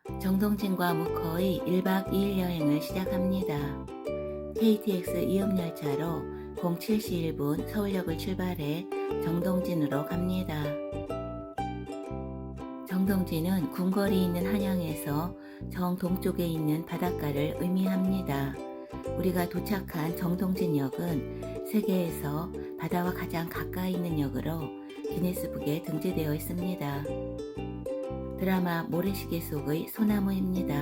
정동진과 묵커의 1박 2일 여행을 시작합니다. KTX 이음열차로 07시 1분 서울역을 출발해 정동진으로 갑니다. 정동진은 궁궐이 있는 한양에서 정동쪽에 있는 바닷가를 의미합니다. 우리가 도착한 정동진역은 세계에서 바다와 가장 가까이 있는 역으로 기네스북에 등재되어 있습니다. 드라마 모래시계 속의 소나무입니다.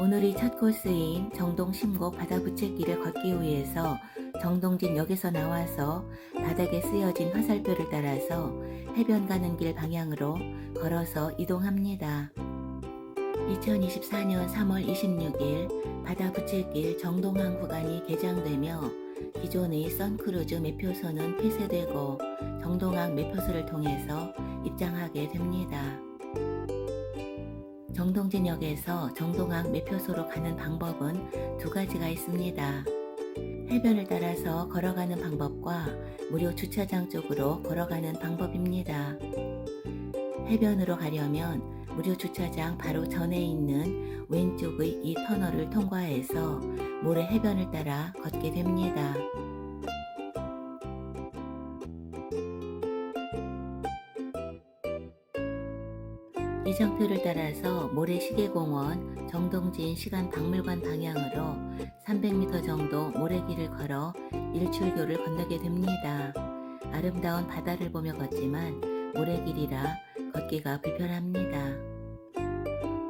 오늘이 첫 코스인 정동 심곡 바다부채길을 걷기 위해서 정동진역에서 나와서 바닥에 쓰여진 화살표를 따라서 해변 가는 길 방향으로 걸어서 이동합니다. 2024년 3월 26일 바다부채길 정동항 구간이 개장되며 기존의 선크루즈 매표소는 폐쇄되고 정동항 매표소를 통해서 입장하게 됩니다. 정동진역에서 정동항 매표소로 가는 방법은 두 가지가 있습니다. 해변을 따라서 걸어가는 방법과 무료 주차장 쪽으로 걸어가는 방법입니다. 해변으로 가려면 무료 주차장 바로 전에 있는 왼쪽의 이 터널을 통과해서 모래 해변을 따라 걷게 됩니다. 이정표를 따라서 모래시계공원 정동진 시간박물관 방향으로 300m 정도 모래길을 걸어 일출교를 건너게 됩니다. 아름다운 바다를 보며 걷지만 모래길이라 걷기가 불편합니다.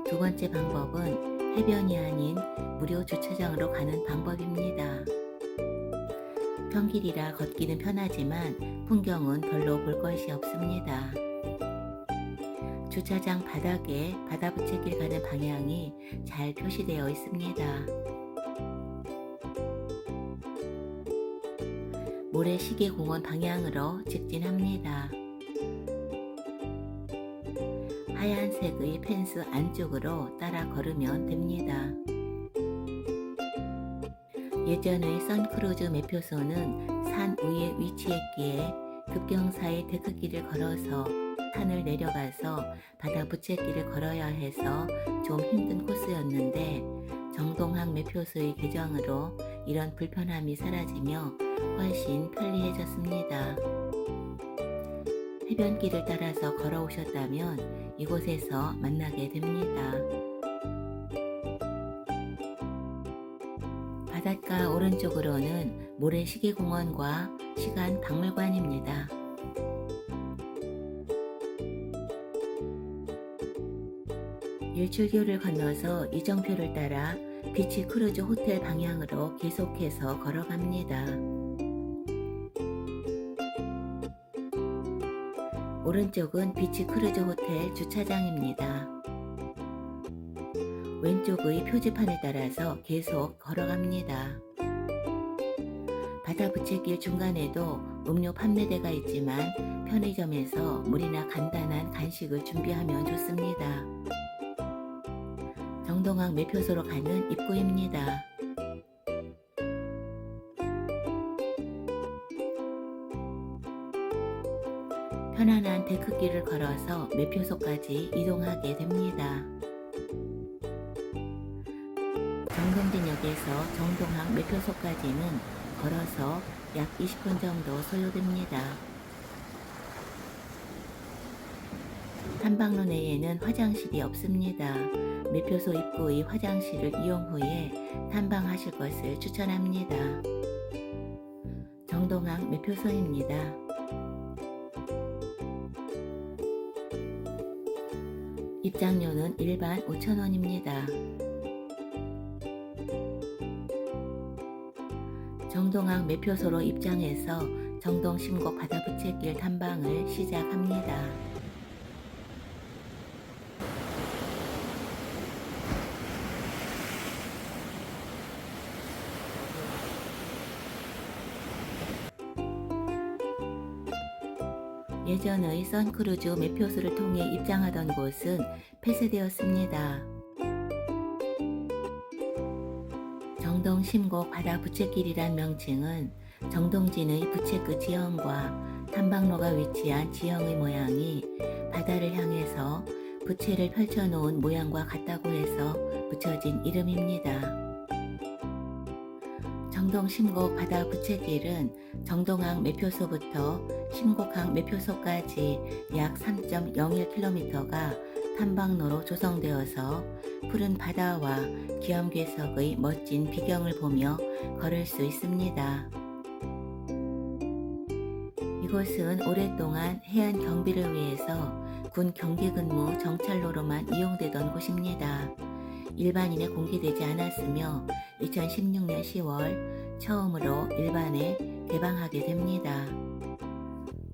두 번째 방법은 해변이 아닌 무료 주차장으로 가는 방법입니다. 평길이라 걷기는 편하지만 풍경은 별로 볼 것이 없습니다. 주차장 바닥에 바다부채길 가는 방향이 잘 표시되어 있습니다. 모래시계공원 방향으로 직진합니다. 하얀색의 펜스 안쪽으로 따라 걸으면 됩니다. 예전의 선크루즈 매표소는 산 위에 위치했기에 급경사의 데크길을 걸어서 산을 내려가서 바다부채길을 걸어야 해서 좀 힘든 코스였는데 정동항 매표소의 개장으로 이런 불편함이 사라지며 훨씬 편리해졌습니다. 해변길을 따라서 걸어오셨다면 이곳에서 만나게 됩니다. 바닷가 오른쪽으로는 모래시계공원과 시간박물관입니다. 일출교를 건너서 이정표를 따라 비치크루즈 호텔 방향으로 계속해서 걸어갑니다. 오른쪽은 비치크루즈 호텔 주차장입니다. 왼쪽의 표지판을 따라서 계속 걸어갑니다. 바다부채길 중간에도 음료 판매대가 있지만 편의점에서 물이나 간단한 간식을 준비하면 좋습니다. 정동항 매표소로 가는 입구입니다. 편안한 데크길을 걸어서 매표소까지 이동하게 됩니다. 정동진역에서 정동항 매표소까지는 걸어서 약 20분 정도 소요됩니다. 탐방로 내에는 화장실이 없습니다. 매표소 입구의 화장실을 이용 후에 탐방하실 것을 추천합니다. 정동항 매표소입니다. 입장료는 일반 5,000원입니다. 정동항 매표소로 입장해서 정동 심곡 바다부채길 탐방을 시작합니다. 예전의 선크루즈 매표소를 통해 입장하던 곳은 폐쇄되었습니다. 정동 심곡 바다 부채길이란 명칭은 정동진의 부채 끝 지형과 탐방로가 위치한 지형의 모양이 바다를 향해서 부채를 펼쳐놓은 모양과 같다고 해서 붙여진 이름입니다. 정동 심곡 바다 부채길은 정동항 매표소부터 심곡항 매표소까지 약 3.01km가 탐방로로 조성되어서 푸른 바다와 기암괴석의 멋진 비경을 보며 걸을 수 있습니다. 이곳은 오랫동안 해안 경비를 위해서 군 경계근무 정찰로로만 이용되던 곳입니다. 일반인에 공개되지 않았으며 2016년 10월 처음으로 일반에 개방하게 됩니다.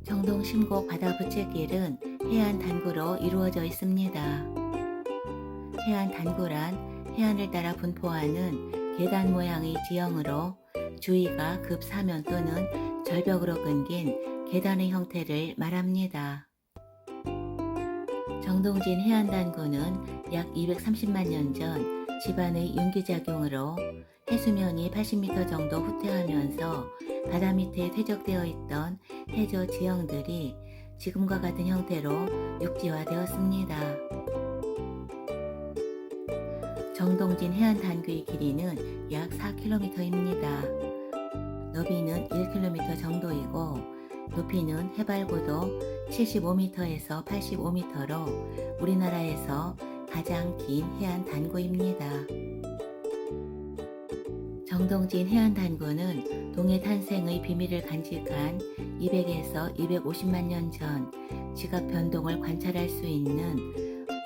정동 심곡 바다 부채길은 해안 단구로 이루어져 있습니다. 해안 단구란 해안을 따라 분포하는 계단 모양의 지형으로 주위가 급사면 또는 절벽으로 끊긴 계단의 형태를 말합니다. 정동진 해안단구는 약 230만 년 전 지반의 융기작용으로 해수면이 80m 정도 후퇴하면서 바다 밑에 퇴적되어 있던 해저 지형들이 지금과 같은 형태로 육지화되었습니다. 정동진 해안단구의 길이는 약 4km입니다. 너비는 1km 정도이고 높이는 해발고도 75m에서 85m로 우리나라에서 가장 긴 해안 단구입니다. 정동진 해안 단구는 동해 탄생의 비밀을 간직한 200에서 250만 년 전 지각 변동을 관찰할 수 있는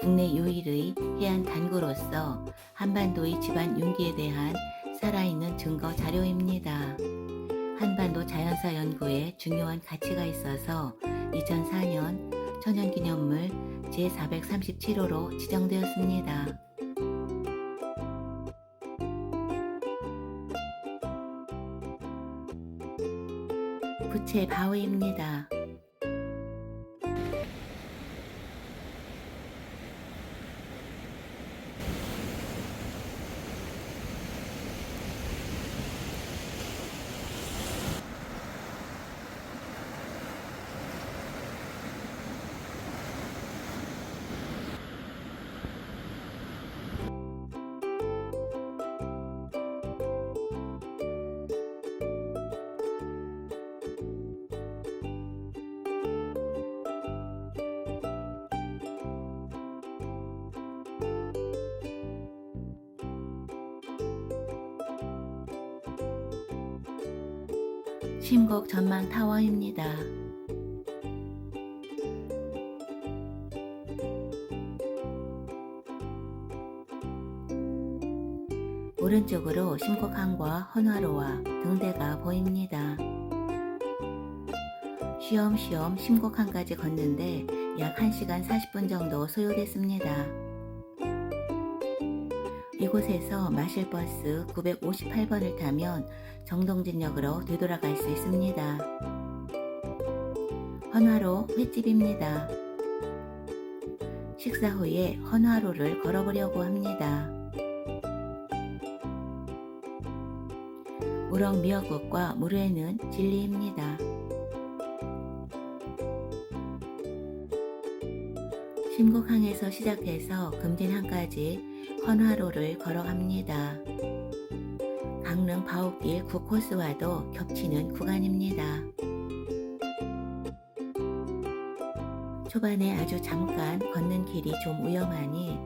국내 유일의 해안 단구로서 한반도의 지반 융기에 대한 살아있는 증거 자료입니다. 한반도 자연사 연구에 중요한 가치가 있어서 2004년 천연기념물 제437호로 지정되었습니다. 부채 바위입니다. 심곡 전망 타워입니다. 오른쪽으로 심곡항과 헌화로와 등대가 보입니다. 쉬엄쉬엄 심곡항까지 걷는데 약 1시간 40분 정도 소요됐습니다. 이곳에서 마실버스 958번을 타면 정동진역으로 되돌아갈 수 있습니다. 헌화로 횟집입니다. 식사 후에 헌화로를 걸어보려고 합니다. 우럭 미역국과 물회는 진리입니다. 심곡항에서 시작해서 금진항까지 헌화로를 걸어갑니다. 강릉 바옥길 9코스와도 겹치는 구간입니다. 초반에 아주 잠깐 걷는 길이 좀 위험하니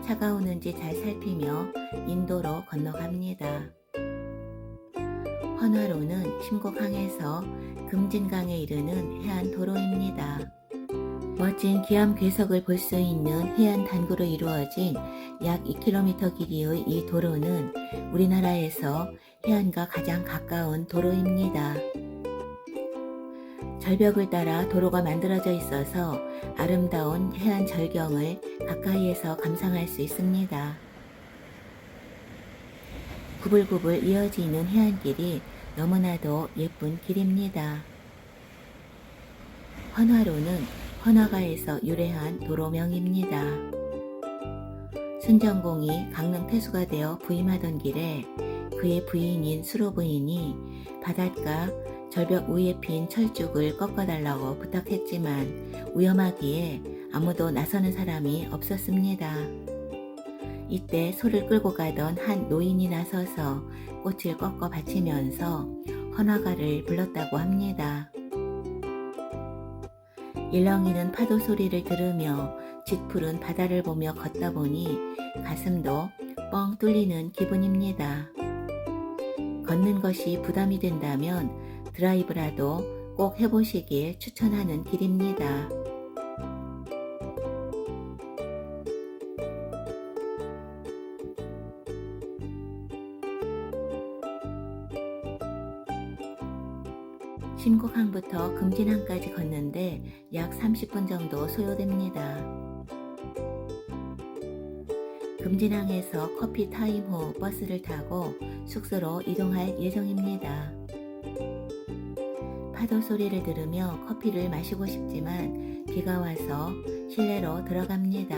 차가 오는지 잘 살피며 인도로 건너갑니다. 헌화로는 심곡항에서 금진강에 이르는 해안 도로입니다. 멋진 기암괴석을 볼 수 있는 해안 단구로 이루어진 약 2km 길이의 이 도로는 우리나라에서 해안과 가장 가까운 도로입니다. 절벽을 따라 도로가 만들어져 있어서 아름다운 해안 절경을 가까이에서 감상할 수 있습니다. 구불구불 이어지는 해안길이 너무나도 예쁜 길입니다. 헌화로는 헌화가에서 유래한 도로명입니다. 순정공이 강릉 폐수가 되어 부임하던 길에 그의 부인인 수로 부인이 바닷가 절벽 위에 핀 철쭉을 꺾어달라고 부탁했지만 위험하기에 아무도 나서는 사람이 없었습니다. 이때 소를 끌고 가던 한 노인이 나서서 꽃을 꺾어 바치면서 헌화가를 불렀다고 합니다. 일렁이는 파도 소리를 들으며 짙푸른 바다를 보며 걷다 보니 가슴도 뻥 뚫리는 기분입니다. 걷는 것이 부담이 된다면 드라이브라도 꼭 해보시길 추천하는 길입니다. 신곡항부터 금진항까지 걷는데 약 30분 정도 소요됩니다. 금진항에서 커피 타임 후 버스를 타고 숙소로 이동할 예정입니다. 파도 소리를 들으며 커피를 마시고 싶지만 비가 와서 실내로 들어갑니다.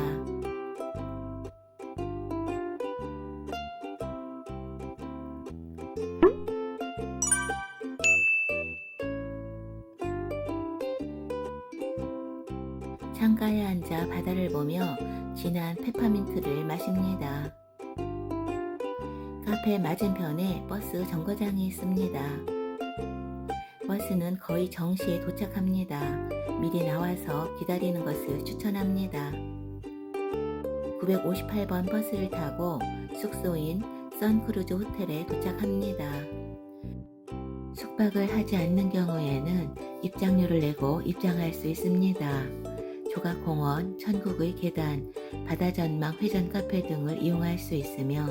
창가에 앉아 바다를 보며 진한 페퍼민트를 마십니다. 카페 맞은편에 버스 정거장이 있습니다. 버스는 거의 정시에 도착합니다. 미리 나와서 기다리는 것을 추천합니다. 958번 버스를 타고 숙소인 선크루즈 호텔에 도착합니다. 숙박을 하지 않는 경우에는 입장료를 내고 입장할 수 있습니다. 조각공원, 천국의 계단, 바다전망 회전 카페 등을 이용할 수 있으며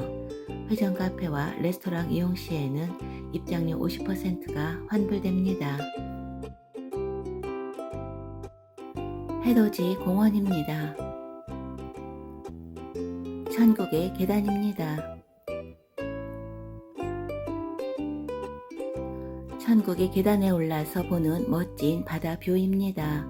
회전 카페와 레스토랑 이용 시에는 입장료 50%가 환불됩니다. 해돋이 공원입니다. 천국의 계단입니다. 천국의 계단에 올라서 보는 멋진 바다 뷰입니다.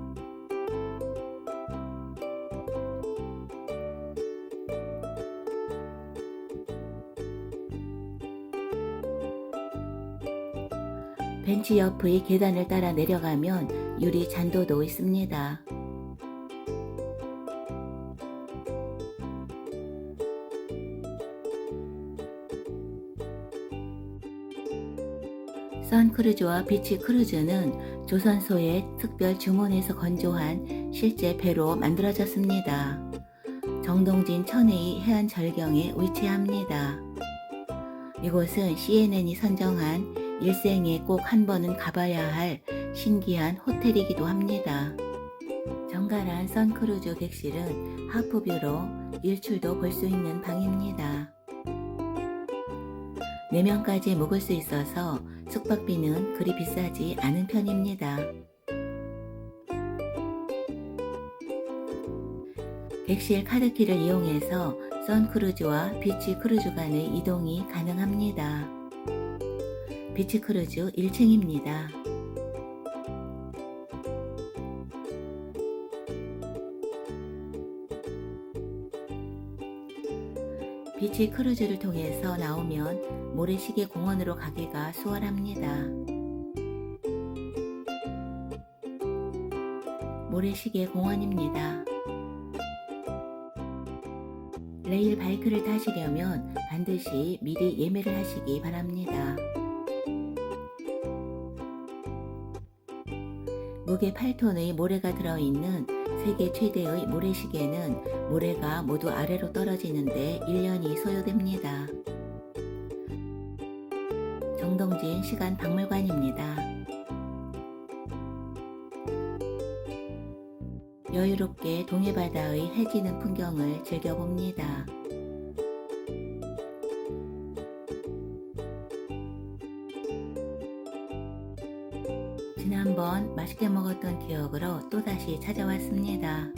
벤치 옆의 계단을 따라 내려가면 유리 잔도도 있습니다. 선크루즈와 비치 크루즈는 조선소의 특별 주문에서 건조한 실제 배로 만들어졌습니다. 정동진 천혜의 해안 절경에 위치합니다. 이곳은 CNN이 선정한 일생에 꼭 한 번은 가봐야 할 신기한 호텔이기도 합니다. 정갈한 선크루즈 객실은 하프뷰로 일출도 볼 수 있는 방입니다. 4명까지 묵을 수 있어서 숙박비는 그리 비싸지 않은 편입니다. 객실 카드키를 이용해서 선크루즈와 비치 크루즈 간의 이동이 가능합니다. 비치 크루즈 1층입니다. 비치 크루즈를 통해서 나오면 모래시계 공원으로 가기가 수월합니다. 모래시계 공원입니다. 레일 바이크를 타시려면 반드시 미리 예매를 하시기 바랍니다. 무게 8톤의 모래가 들어있는 세계 최대의 모래시계는 모래가 모두 아래로 떨어지는데 1년이 소요됩니다. 정동진 시간박물관입니다. 여유롭게 동해바다의 해지는 풍경을 즐겨봅니다. 지난번 맛있게 먹었던 기억으로 또다시 찾아왔습니다.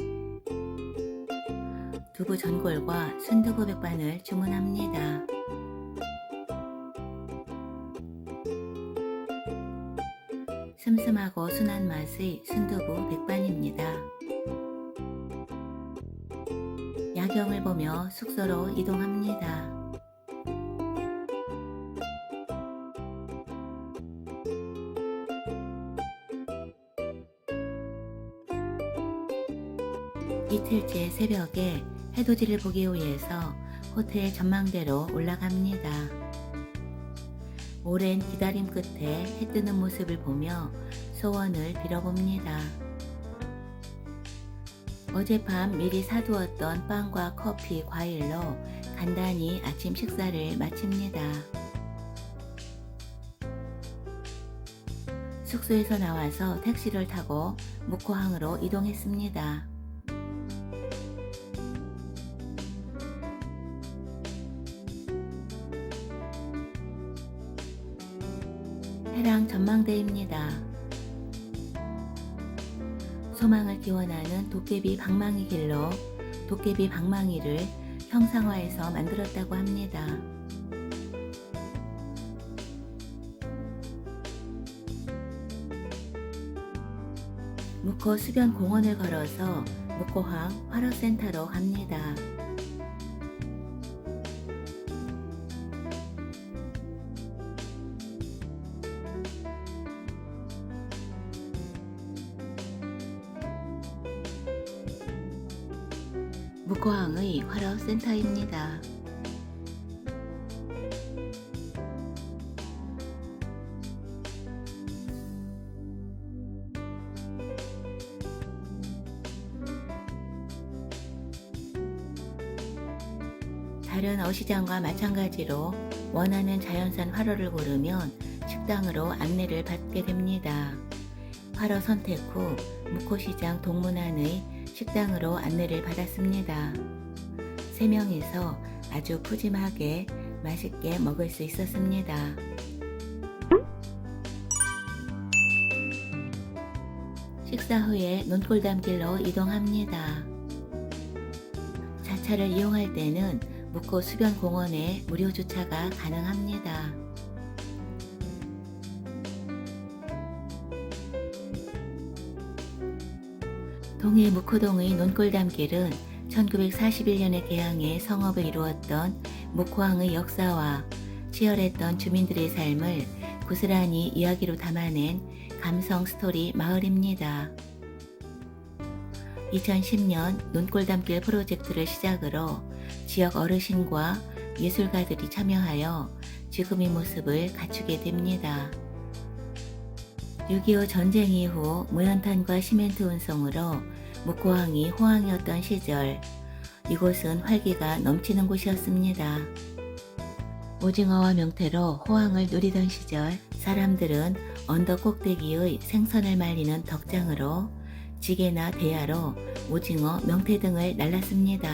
두부 전골과 순두부 백반을 주문합니다. 슴슴하고 순한 맛의 순두부 백반입니다. 야경을 보며 숙소로 이동합니다. 이틀째 새벽에 해돋이를 보기 위해서 호텔 전망대로 올라갑니다. 오랜 기다림 끝에 해 뜨는 모습을 보며 소원을 빌어봅니다. 어젯밤 미리 사두었던 빵과 커피, 과일로 간단히 아침 식사를 마칩니다. 숙소에서 나와서 택시를 타고 묵호항으로 이동했습니다. 해랑 전망대입니다. 소망을 기원하는 도깨비 방망이 길로 도깨비 방망이를 형상화해서 만들었다고 합니다. 묵호 수변 공원을 걸어서 묵호항 활어센터로 갑니다. 묵호항의 활어센터입니다. 다른 어시장과 마찬가지로 원하는 자연산 활어를 고르면 식당으로 안내를 받게 됩니다. 활어 선택 후 묵호시장 동문안의 식당으로 안내를 받았습니다. 3명이서 아주 푸짐하게 맛있게 먹을 수 있었습니다. 식사 후에 논골담길로 이동합니다. 자차를 이용할 때는 묵호 수변공원에 무료 주차가 가능합니다. 동해 묵호동의 논골담길은 1941년에 개항해 성업을 이루었던 묵호항의 역사와 치열했던 주민들의 삶을 고스란히 이야기로 담아낸 감성 스토리 마을입니다. 2010년 논골담길 프로젝트를 시작으로 지역 어르신과 예술가들이 참여하여 지금의 모습을 갖추게 됩니다. 6.25 전쟁 이후 무연탄과 시멘트 운송으로 묵호항이 호항이었던 시절, 이곳은 활기가 넘치는 곳이었습니다. 오징어와 명태로 호항을 누리던 시절, 사람들은 언덕 꼭대기의 생선을 말리는 덕장으로 지게나 대야로 오징어, 명태 등을 날랐습니다.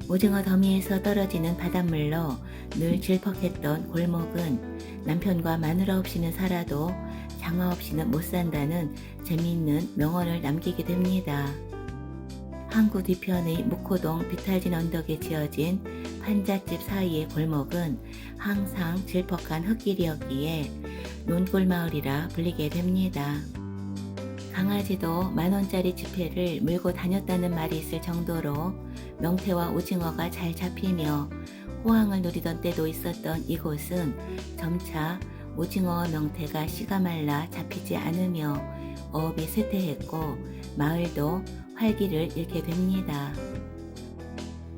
오징어 더미에서 떨어지는 바닷물로 늘 질퍽했던 골목은 남편과 마누라 없이는 살아도 장화 없이는 못 산다는 재미있는 명언을 남기게 됩니다. 항구 뒤편의 묵호동 비탈진 언덕에 지어진 판잣집 사이의 골목은 항상 질퍽한 흙길이었기에 논골마을이라 불리게 됩니다. 강아지도 10,000원짜리 지폐를 물고 다녔다는 말이 있을 정도로 명태와 오징어가 잘 잡히며 호황을 누리던 때도 있었던 이곳은 점차 오징어와 명태가 씨가 말라 잡히지 않으며 어업이 쇠퇴했고 마을도 활기를 잃게 됩니다.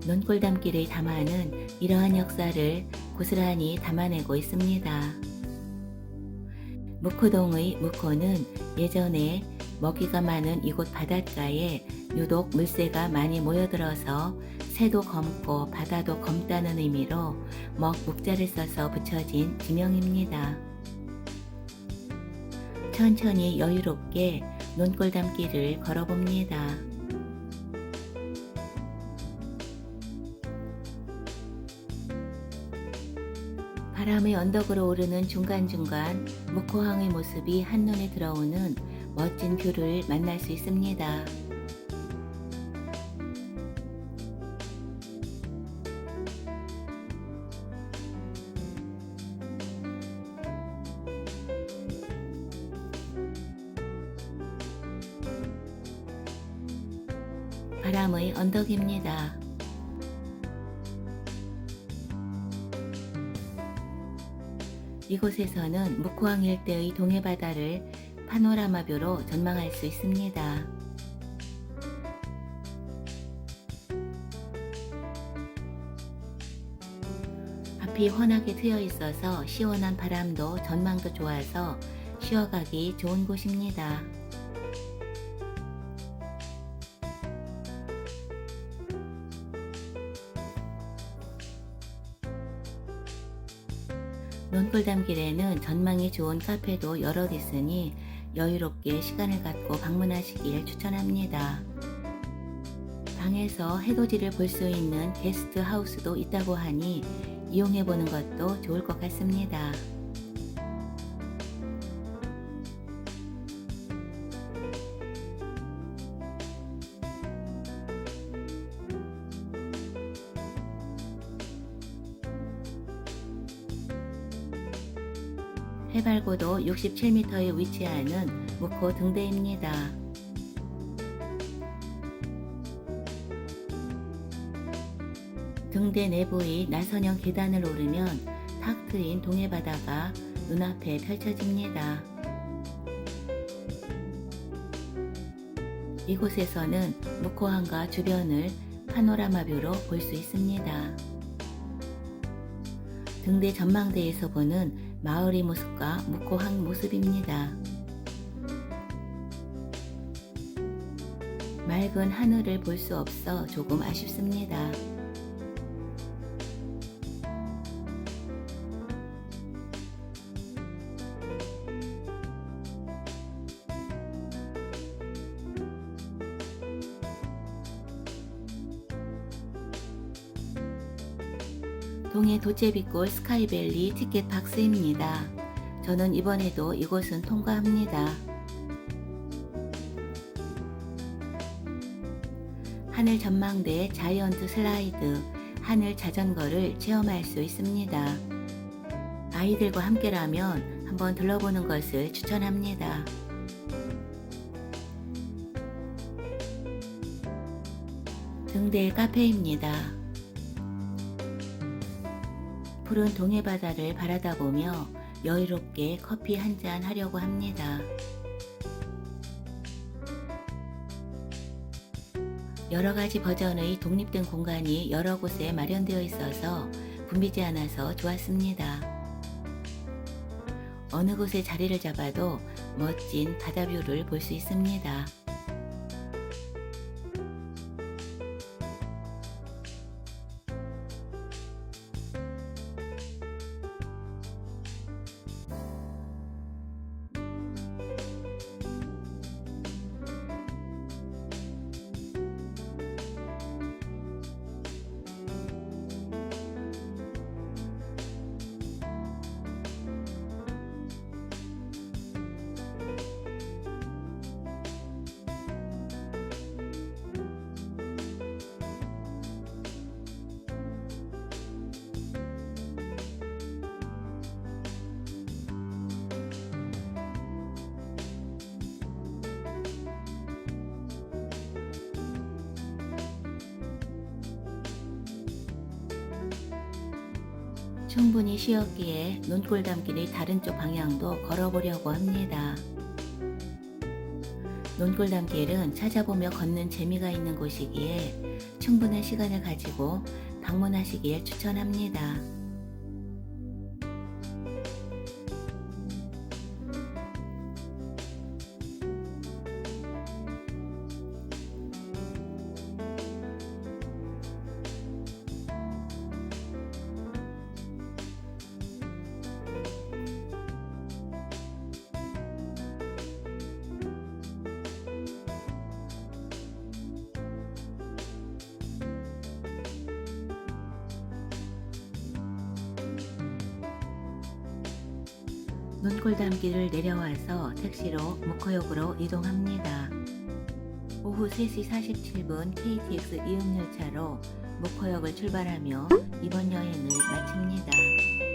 논골담길의 담화는 이러한 역사를 고스란히 담아내고 있습니다. 묵호동의 묵호는 예전에 먹이가 많은 이곳 바닷가에 유독 물새가 많이 모여들어서 새도 검고 바다도 검다는 의미로 묵자를 써서 붙여진 지명입니다. 천천히 여유롭게 논골담길을 걸어봅니다. 바람의 언덕으로 오르는 중간중간 묵호항의 모습이 한눈에 들어오는 멋진 뷰를 만날 수 있습니다. 바람의 언덕입니다. 이곳에서는 묵호항 일대의 동해바다를 파노라마뷰로 전망할 수 있습니다. 잎이 환하게 트여 있어서 시원한 바람도 전망도 좋아서 쉬어가기 좋은 곳입니다. 논골담길에는 전망이 좋은 카페도 여럿 있으니 여유롭게 시간을 갖고 방문하시길 추천합니다. 방에서 해돋이를 볼 수 있는 게스트 하우스도 있다고 하니 이용해 보는 것도 좋을 것 같습니다. 해발고도 67m에 위치하는 묵호 등대입니다. 등대 내부의 나선형 계단을 오르면 탁 트인 동해바다가 눈앞에 펼쳐집니다. 이곳에서는 묵호항과 주변을 파노라마뷰로 볼 수 있습니다. 등대 전망대에서 보는 마을의 모습과 묵호항 모습입니다. 맑은 하늘을 볼 수 없어 조금 아쉽습니다. 동해 도제비골 스카이밸리 티켓 박스입니다. 저는 이번에도 이곳은 통과합니다. 하늘 전망대 자이언트 슬라이드, 하늘 자전거를 체험할 수 있습니다. 아이들과 함께라면 한번 들러보는 것을 추천합니다. 등대 카페입니다. 푸른 동해바다를 바라다보며 여유롭게 커피 한잔 하려고 합니다. 여러가지 버전의 독립된 공간이 여러 곳에 마련되어 있어서 붐비지 않아서 좋았습니다. 어느 곳에 자리를 잡아도 멋진 바다뷰를 볼 수 있습니다. 충분히 쉬었기에 논골담길의 다른 쪽 방향도 걸어보려고 합니다. 논골담길은 찾아보며 걷는 재미가 있는 곳이기에 충분한 시간을 가지고 방문하시길 추천합니다. 논골담길을 내려와서 택시로 묵호역으로 이동합니다. 오후 3시 47분 KTX 이음열차로 묵호역을 출발하며 이번 여행을 마칩니다.